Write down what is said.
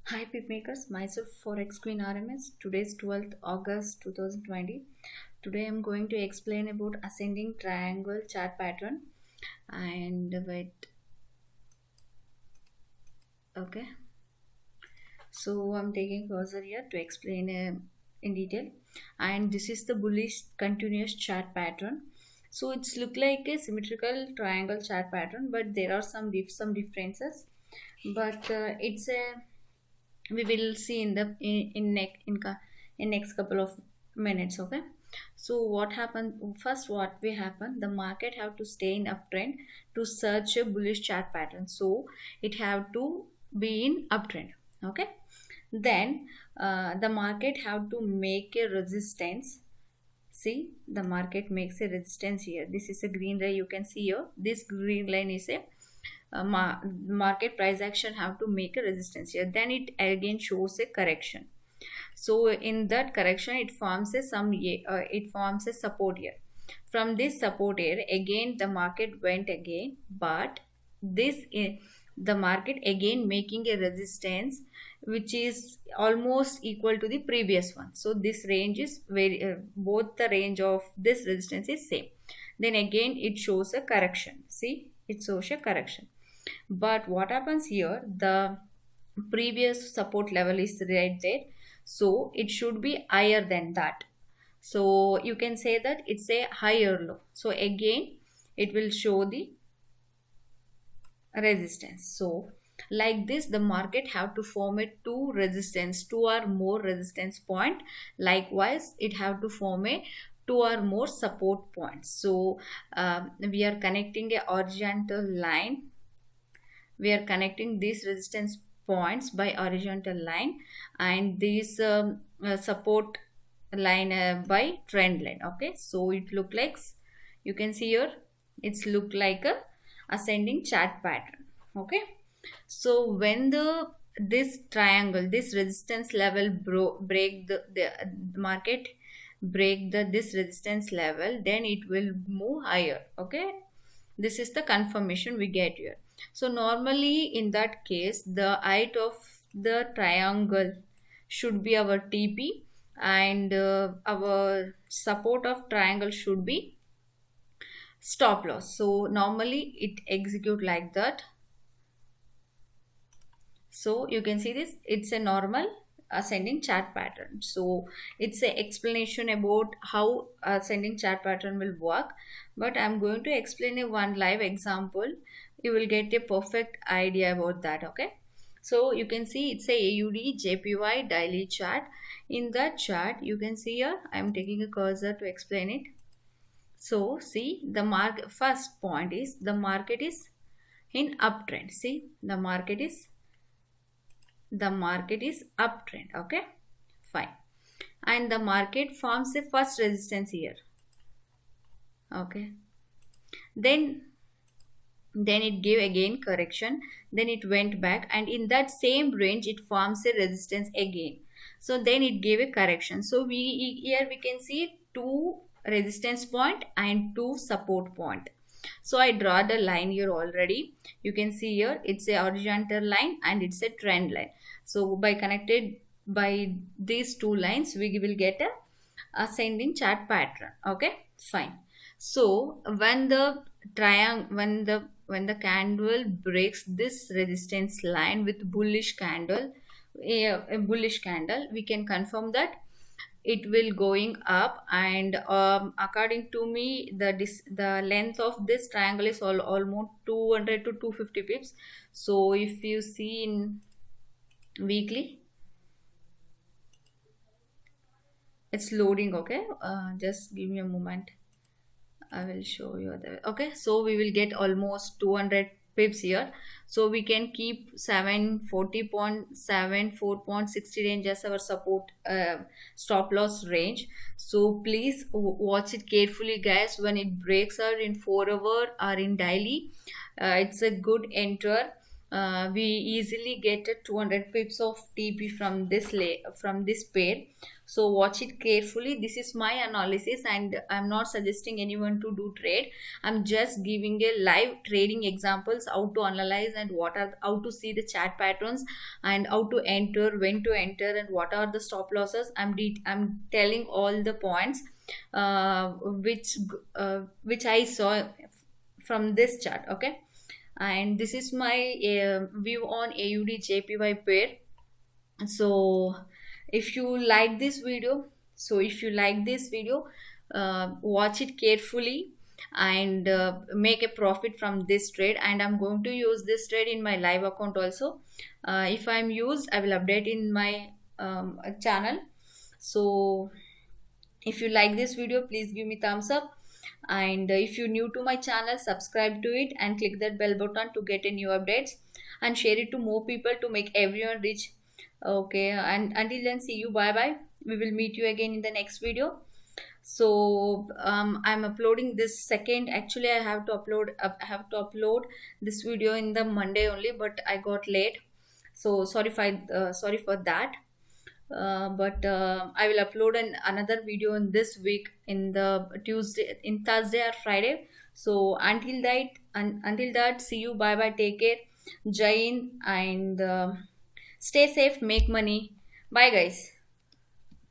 Hi Pipmakers, myself Forex Queen RMS. Today is 12th August 2020. Today I'm going to explain about ascending triangle chart pattern and wait. Okay, so I'm taking cursor here to explain in detail. And this is the bullish continuous chart pattern. So it's look like a symmetrical triangle chart pattern, but there are some differences. But it's a we will see in the in next couple of minutes. Okay, so what happened first, what will happen, the market have to stay in uptrend to search a bullish chart pattern, so it have to be in uptrend. Okay, then the market have to make a resistance. See, the market makes a resistance here. This is a green line, you can see here. This green line is a market price action have to make a resistance here. Then it again shows a correction. So in that correction, it forms a support here. From this support here, again the market went again, but this the market again making a resistance which is almost equal to the previous one. So this range is very both the range of this resistance is same. Then again it shows a correction. See, it shows a correction. But what happens here, the previous support level is right there, so it should be higher than that. So you can say that it's a higher low. So again it will show the resistance. So like this, the market have to form a two or more resistance point. Likewise, it have to form a two or more support points. So we are connecting a horizontal line. We are connecting these resistance points by horizontal line, and these support line by trend line. Okay, so it look like, you can see here, it's look like a ascending chart pattern. Okay, so when the this triangle, this resistance level break the market break this resistance level, then it will move higher. Okay, this is the confirmation we get here. So normally in that case, the height of the triangle should be our TP, and our support of triangle should be stop loss. So normally it execute like that. So you can see this, it's a normal ascending chart pattern. So it's an explanation about how ascending chart pattern will work, but I'm going to explain a one live example. You will get a perfect idea about that. Okay, so you can see it's a AUD JPY daily chart. In that chart, you can see here, I'm taking a cursor to explain it. So see, the first point is the market is in uptrend. See, the market is uptrend. Okay, fine, and the market forms a first resistance here. Okay, then it gave again correction, then it went back, and in that same range it forms a resistance again. So then it gave a correction. So here we can see two resistance point and two support point. So I draw the line here already. You can see here it's a horizontal line and it's a trend line. So by connected by these two lines, we will get a ascending chart pattern. Okay, fine. So when the triangle, when the candle breaks this resistance line with bullish candle, a bullish candle, we can confirm that it will going up. And according to me, the length of this triangle is almost 200 to 250 pips. So if you see in weekly, it's loading. Okay, just give me a moment, I will show you the. Okay, so we will get almost 200 pips here. So we can keep 740.74.60 range as our support stop loss range. So please watch it carefully, guys. When it breaks out in 4 hour or in daily, it's a good enter. we easily get a 200 pips of TP from from this pair. So watch it carefully. This is my analysis, and I'm not suggesting anyone to do trade. I'm just giving a live trading examples, how to analyze and how to see the chart patterns, and how to enter, when to enter, and what are the stop losses. I'm telling all the points which I saw from this chart. Okay, and this is my view on AUD JPY pair. So if you like this video, watch it carefully, and make a profit from this trade. And I'm going to use this trade in my live account also. If I'm used, I will update in my channel. So if you like this video, please give me thumbs up, and if you're new to my channel, subscribe to it and click that bell button to get a new updates, and share it to more people to make everyone rich. Okay, and until then, see you, bye bye. We will meet you again in the next video. So I'm uploading this second. Actually, I have to upload this video in the Monday only, but I got late, so sorry for that. But I will upload another video in this week, in the Tuesday, in Thursday or Friday. So until that, see you, bye bye, take care, Jai Hind, and stay safe, make money. Bye guys.